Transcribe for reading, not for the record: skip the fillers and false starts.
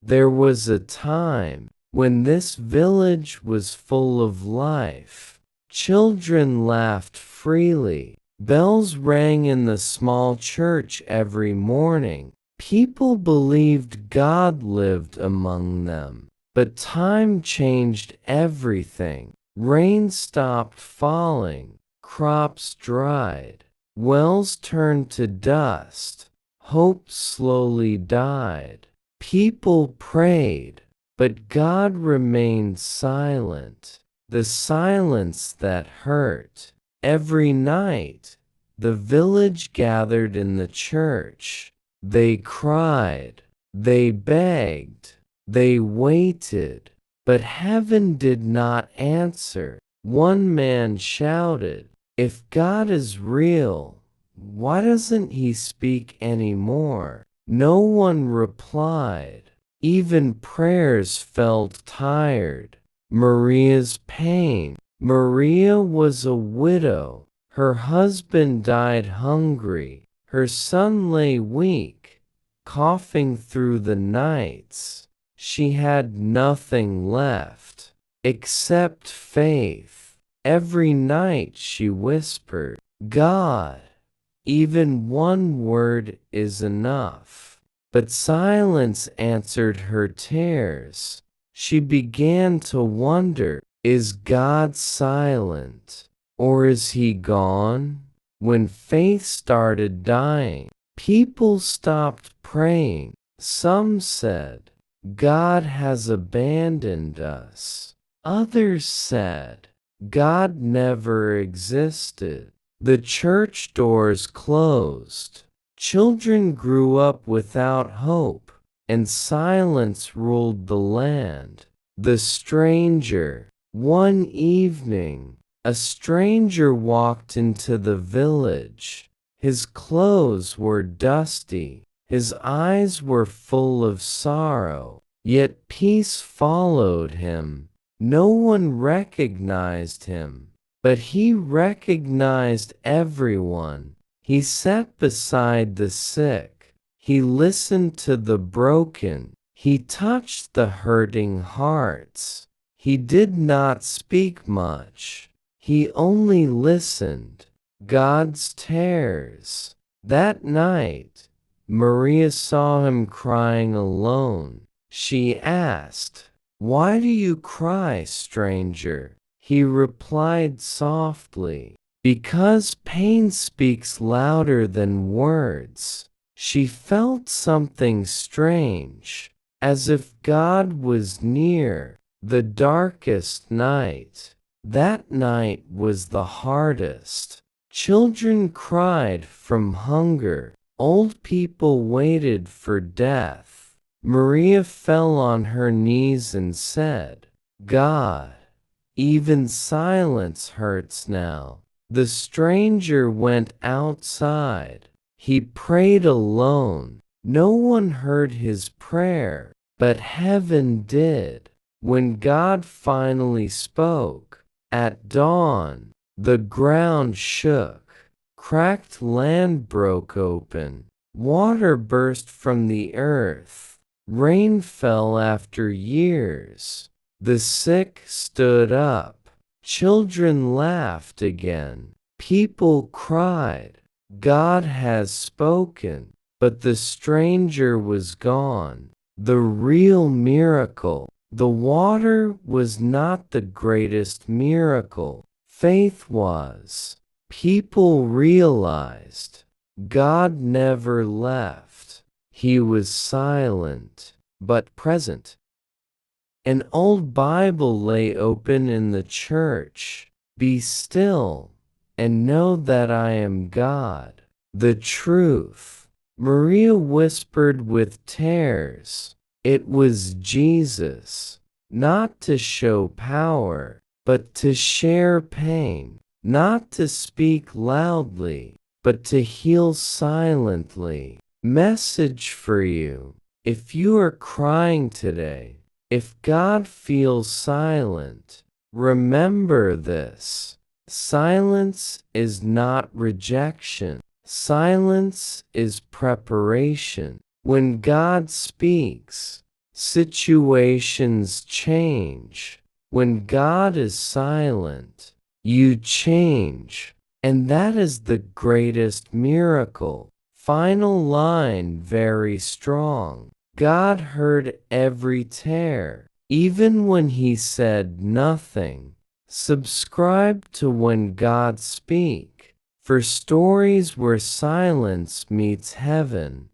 There was a time when this village was full of life. Children laughed freely. Bells rang in the small church every morning. People believed God lived among them. But time changed everything. Rain stopped falling. Crops dried. Wells turned to dust. Hope slowly died. People prayed, but God remained silent. The silence that hurt. Every night, the village gathered in the church. They cried, they begged, they waited, but heaven did not answer. One man shouted, "If God is real, why doesn't he speak anymore?" No one replied. Even prayers felt tired. Maria's pain. Maria was a widow. Her husband died hungry. Her son lay weak, coughing through the nights. She had nothing left except faith. Every night she whispered, "God, even one word is enough." But silence answered her tears. She began to wonder, is God silent? Or is he gone? When faith started dying, people stopped praying. Some said, "God has abandoned us." Others said, "God never existed." The church doors closed. Children grew up without hope, and silence ruled the land. The stranger. One evening, a stranger walked into the village. His clothes were dusty. His eyes were full of sorrow, yet peace followed him. No one recognized him, but he recognized everyone. He sat beside the sick. He listened to the broken. He touched the hurting hearts. He did not speak much. He only listened. God's tears. That night, Maria saw him crying alone. She asked, "Why do you cry, stranger?" He replied softly, "Because pain speaks louder than words." She felt something strange, as if God was near. The darkest night. That night was the hardest. Children cried from hunger. Old people waited for death. Maria fell on her knees and said, "God, even silence hurts now." The stranger went outside. He prayed alone. No one heard his prayer, but heaven did. When God finally spoke, at dawn, the ground shook. Cracked land broke open. Water burst from the earth. Rain fell after years. The sick stood up. Children laughed again. People cried, "God has spoken." But the stranger was gone. The real miracle. The water was not the greatest miracle. Faith was. People realized God never left. He was silent, but present. An old Bible lay open in the church. "Be still and know that I am God, the truth." Maria whispered with tears. It was Jesus, not to show power, but to share pain, not to speak loudly, but to heal silently. Message for you. If you are crying today, if God feels silent, remember this. Silence is not rejection. Silence is preparation. When God speaks, Situations change. When God is silent, you change. And that is the greatest miracle. Final line very strong. God heard every tear, even when he said nothing. Subscribe to When God Speak for stories where silence meets heaven.